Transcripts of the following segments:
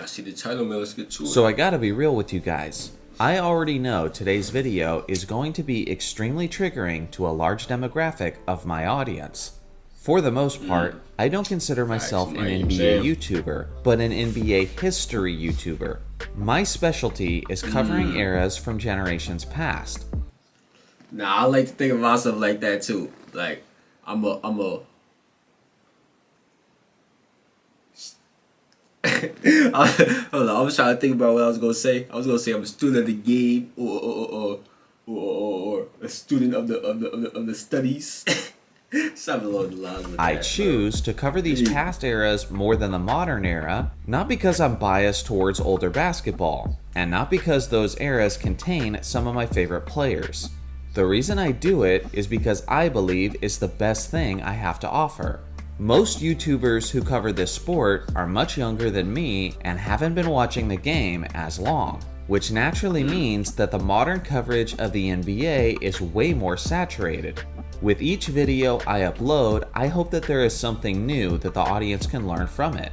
I see the title, man. Let's get to it. So I gotta be real with you guys. I already know today's video is going to be extremely triggering to a large demographic of my audience. For the most part, I don't consider myself an NBA YouTuber, but an NBA history YouTuber. My specialty is covering eras from generations past. Nah, I like to think of myself like that too. Like, I'm a hold on, I was trying to think about what I was gonna say. I was gonna say I'm a student of the game, or a student of the studies. Something along the lines of I that, choose to cover these past eras more than the modern era, not because I'm biased towards older basketball, and not because those eras contain some of my favorite players. The reason I do it is because I believe it's the best thing I have to offer. Most YouTubers who cover this sport are much younger than me and haven't been watching the game as long, which naturally means that the modern coverage of the NBA is way more saturated. With each video I upload, I hope that there is something new that the audience can learn from it.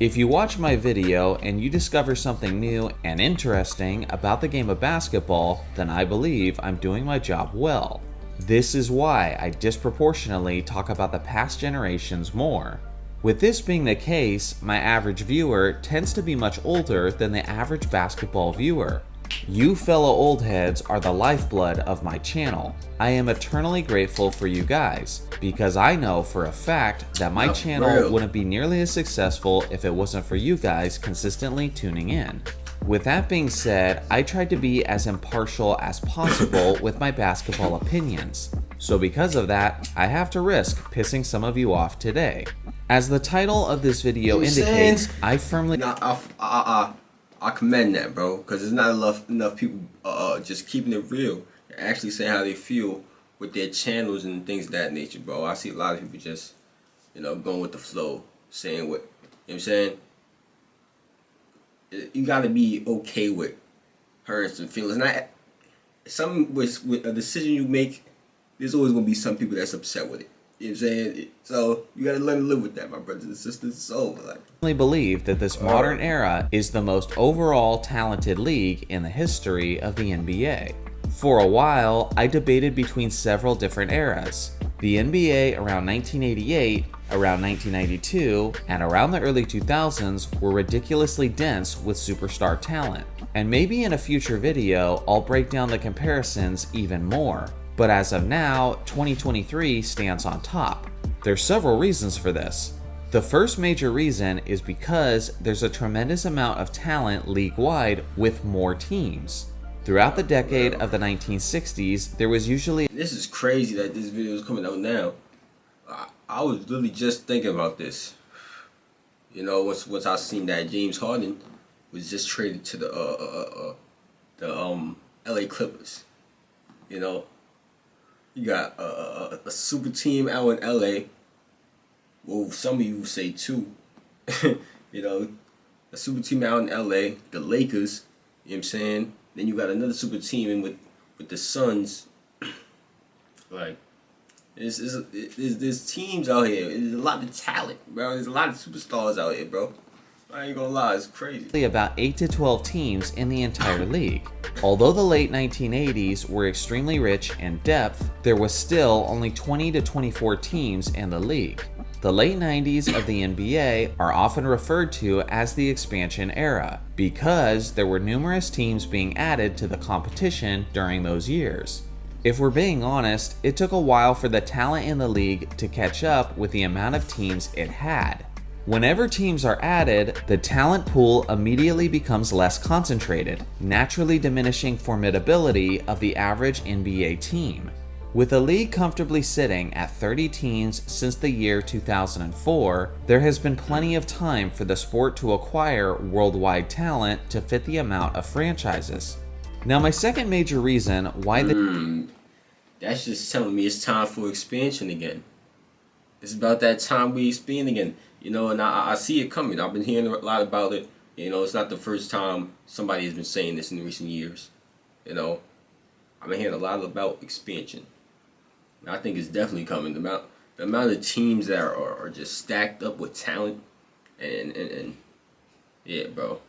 If you watch my video and you discover something new and interesting about the game of basketball, then I believe I'm doing my job well. This is why I disproportionately talk about the past generations more. With this being the case, my average viewer tends to be much older than the average basketball viewer. You fellow old heads are the lifeblood of my channel. I am eternally grateful for you guys, because I know for a fact that my channel wouldn't be nearly as successful if it wasn't for you guys consistently tuning in. With that being said, I tried to be as impartial as possible with my basketball opinions. So because of that, I have to risk pissing some of you off today. As the title of this video indicates, I firmly... I commend that, bro, because there's not enough people just keeping it real and actually saying how they feel with their channels and things of that nature, bro. I see a lot of people just, going with the flow, saying what, you know what I'm saying? You gotta be okay with hurting some feelings. Not some with a decision you make. There's always gonna be some people that's upset with it. You know what I'm saying? So you gotta learn to live with that, my brothers and sisters. So I believe that this modern era is the most overall talented league in the history of the NBA. For a while, I debated between several different eras. The NBA around 1988, around 1992, and around the early 2000s were ridiculously dense with superstar talent. And maybe in a future video, I'll break down the comparisons even more. But as of now, 2023 stands on top. There's several reasons for this. The first major reason is because there's a tremendous amount of talent league-wide with more teams. Throughout the decade of the 1960s, there was usually... This is crazy that this video is coming out now. I was literally just thinking about this. Once I seen that James Harden was just traded to the LA Clippers. You got a super team out in LA. Well, some of you say two. A super team out in LA, the Lakers, you know what I'm saying? Then you got another super team in with the Suns. Like, there's teams out here. There's a lot of talent, bro. There's a lot of superstars out here, bro. I ain't gonna lie, it's crazy. About 8 to 12 teams in the entire league. Although the late 1980s were extremely rich in depth, there was still only 20 to 24 teams in the league. The late 90s of the NBA are often referred to as the expansion era because there were numerous teams being added to the competition during those years. If we're being honest, it took a while for the talent in the league to catch up with the amount of teams it had. Whenever teams are added, the talent pool immediately becomes less concentrated, naturally diminishing formidability of the average NBA team. With the league comfortably sitting at 30 teams since the year 2004, there has been plenty of time for the sport to acquire worldwide talent to fit the amount of franchises. Now, my second major reason why that's just telling me it's time for expansion again. It's about that time we expand again. And I see it coming. I've been hearing a lot about it. It's not the first time somebody has been saying this in recent years. I've been hearing a lot about expansion. And I think it's definitely coming. The amount of teams that are just stacked up with talent and Yeah, bro.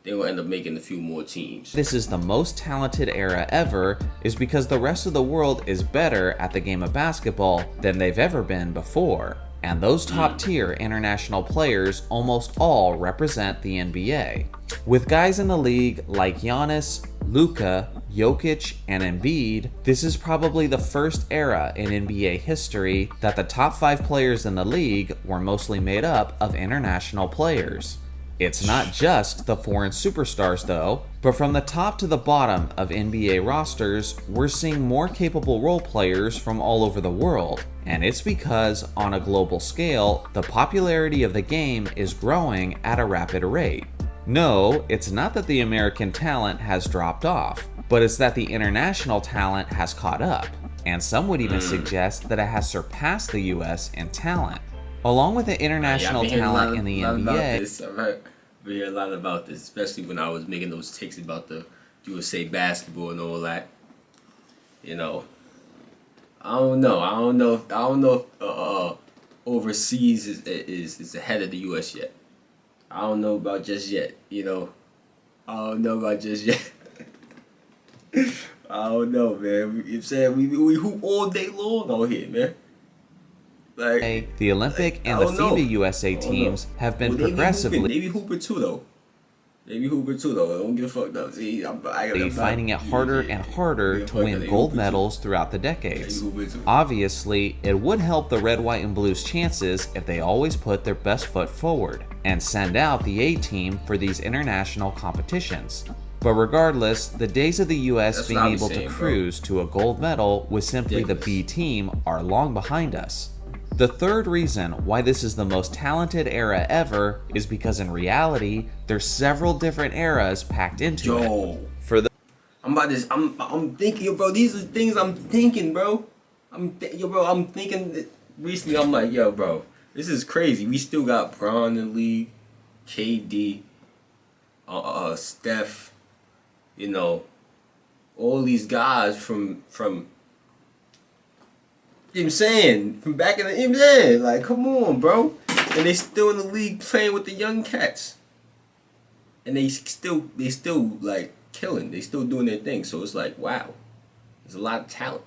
They will end up making a few more teams. This is the most talented era ever is because the rest of the world is better at the game of basketball than they've ever been before. And those top tier international players almost all represent the NBA. With guys in the league like Giannis, Luka, Jokic, and Embiid, this is probably the first era in NBA history that the top 5 players in the league were mostly made up of international players. It's not just the foreign superstars though, but from the top to the bottom of NBA rosters, we're seeing more capable role players from all over the world. And it's because, on a global scale, the popularity of the game is growing at a rapid rate. No, it's not that the American talent has dropped off, but it's that the international talent has caught up. And some would even suggest that it has surpassed the US in talent. Along with the international talent in the NBA, We hear a lot about this, especially when I was making those takes about the USA basketball and all that. You know, I don't know if overseas is ahead of the US yet. I don't know about just yet. You know, I don't know about just yet. I don't know, man. You saying we hoop all day long out here, man. Like, the Olympic and the FIBA USA teams have been progressively Maybe Hooper too, though. Don't get fucked up. See, finding it harder and harder to win gold medals throughout the decades. Obviously, it would help the red, white, and blues' chances if they always put their best foot forward and send out the A team for these international competitions. But regardless, the days of the US being able to cruise to a gold medal with simply the B team are long behind us. The third reason why this is the most talented era ever is because in reality, there's several different eras packed into it. I'm thinking, yo, bro. These are things I'm thinking, bro. I'm thinking that recently. I'm like, yo, bro, this is crazy. We still got Bron in the league, KD, Steph. You know, all these guys from. You know what I'm saying? From back in the, you know what I'm saying? Like, come on, bro. And they still in the league playing with the young cats. And they still like killing. They still doing their thing. So it's like, wow. There's a lot of talent.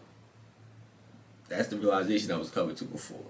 That's the realization I was coming to before.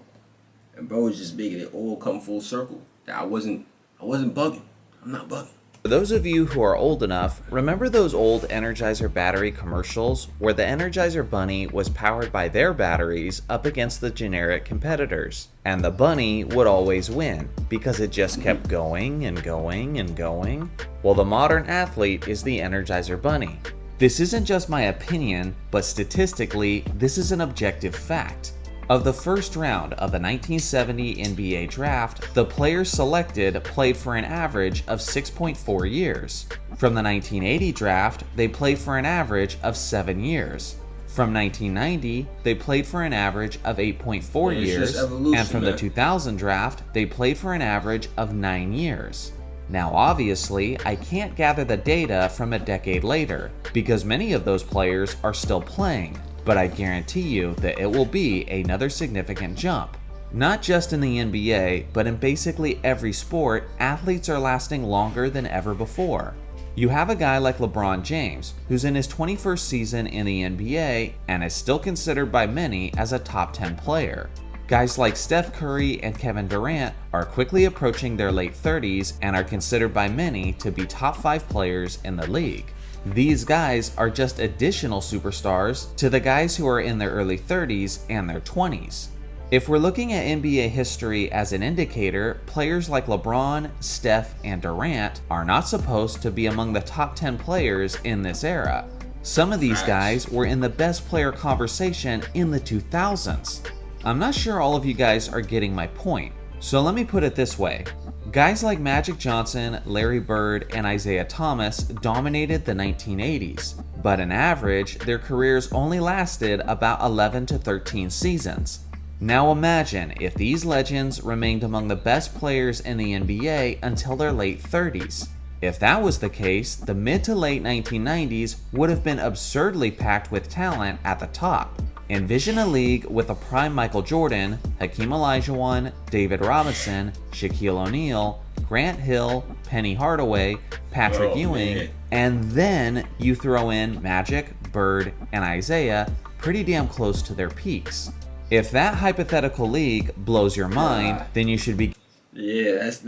And bro was just making it all come full circle. That I wasn't bugging. I'm not bugging. For those of you who are old enough, remember those old Energizer battery commercials where the Energizer Bunny was powered by their batteries up against the generic competitors, and the bunny would always win because it just kept going and going and going? Well, the modern athlete is the Energizer Bunny. This isn't just my opinion, but statistically, this is an objective fact. Of the first round of the 1970 NBA draft, the players selected played for an average of 6.4 years. From the 1980 draft, they played for an average of 7 years. From 1990, they played for an average of 8.4 years, and from the 2000 draft, they played for an average of 9 years. Now obviously, I can't gather the data from a decade later, because many of those players are still playing. But I guarantee you that it will be another significant jump. Not just in the NBA, but in basically every sport, athletes are lasting longer than ever before. You have a guy like LeBron James, who's in his 21st season in the NBA and is still considered by many as a top 10 player. Guys like Steph Curry and Kevin Durant are quickly approaching their late 30s and are considered by many to be top 5 players in the league. These guys are just additional superstars to the guys who are in their early 30s and their 20s. If we're looking at NBA history as an indicator, players like LeBron, Steph, and Durant are not supposed to be among the top 10 players in this era. Some of these guys were in the best player conversation in the 2000s. I'm not sure all of you guys are getting my point, so let me put it this way. Guys like Magic Johnson, Larry Bird, and Isaiah Thomas dominated the 1980s, but on average, their careers only lasted about 11 to 13 seasons. Now imagine if these legends remained among the best players in the NBA until their late 30s. If that was the case, the mid to late 1990s would have been absurdly packed with talent at the top. Envision a league with a prime Michael Jordan, Hakeem Olajuwon, David Robinson, Shaquille O'Neal, Grant Hill, Penny Hardaway, Patrick Oh, Ewing, man. and then you throw in Magic, Bird, and Isaiah pretty damn close to their peaks. If that hypothetical league blows your mind, then you should be Yeah, that's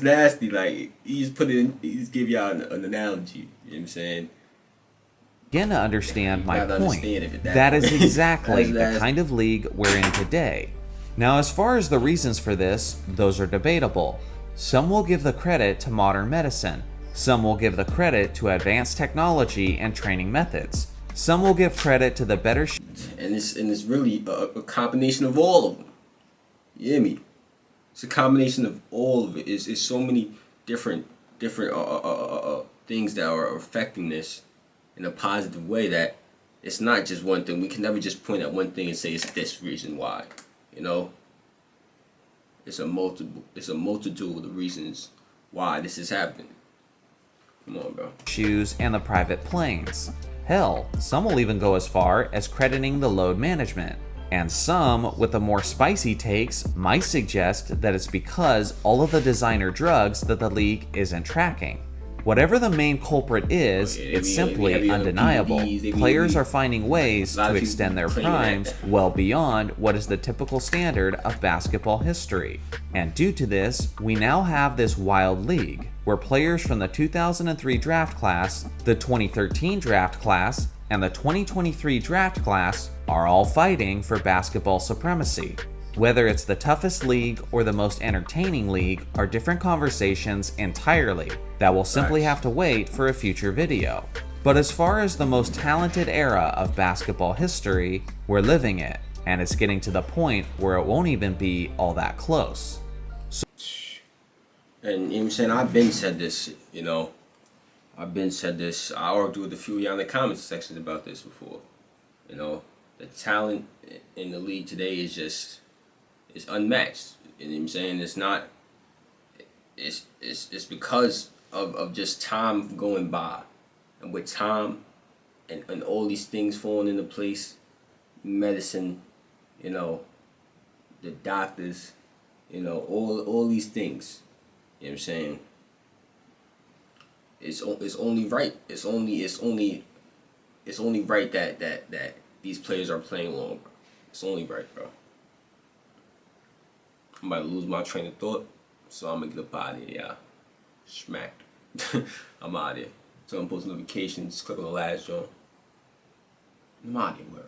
nasty. Like he just put it in, he just give y'all an analogy. You know what I'm saying? begin to understand my gotta point. understand it at that That is point. exactly That's the kind of league we're in today. Now, as far as the reasons for this, those are debatable. Some will give the credit to modern medicine. Some will give the credit to advanced technology and training methods. Some will give credit to the better And it's really a combination of all of them. You hear me? It's a combination of all of it. It's so many different things that are affecting this in a positive way that it's not just one thing. We can never just point at one thing and say it's this reason why. You know? It's a multitude of reasons why this is happening. Come on, bro. shoes and the private planes. Hell, some will even go as far as crediting the load management. And some, with the more spicy takes, might suggest that it's because all of the designer drugs that the league isn't tracking. Whatever the main culprit is, it's simply undeniable. Players are finding ways to extend their primes well beyond what is the typical standard of basketball history. And due to this, we now have this wild league, where players from the 2003 draft class, the 2013 draft class, and the 2023 draft class are all fighting for basketball supremacy. Whether it's the toughest league or the most entertaining league are different conversations entirely that will simply have to wait for a future video. But as far as the most talented era of basketball history, we're living it, and it's getting to the point where it won't even be all that close. And you know what I'm saying? I've been said this, you know. I've been said this. I argued with a few of y'all in the comments sections about this before. You know, the talent in the league today is just it's unmatched. You know what I'm saying? It's not. It's because of just time going by, and with time, and all these things falling into place, medicine, you know, the doctors, you know, all these things. You know what I'm saying? It's only right. It's only right that these players are playing longer. It's only right, bro. I'm about to lose my train of thought, so I'm gonna get up out of here, y'all. Smacked. I'm out of here. So I'm post notifications, click on the last joint. I'm out of here, bro.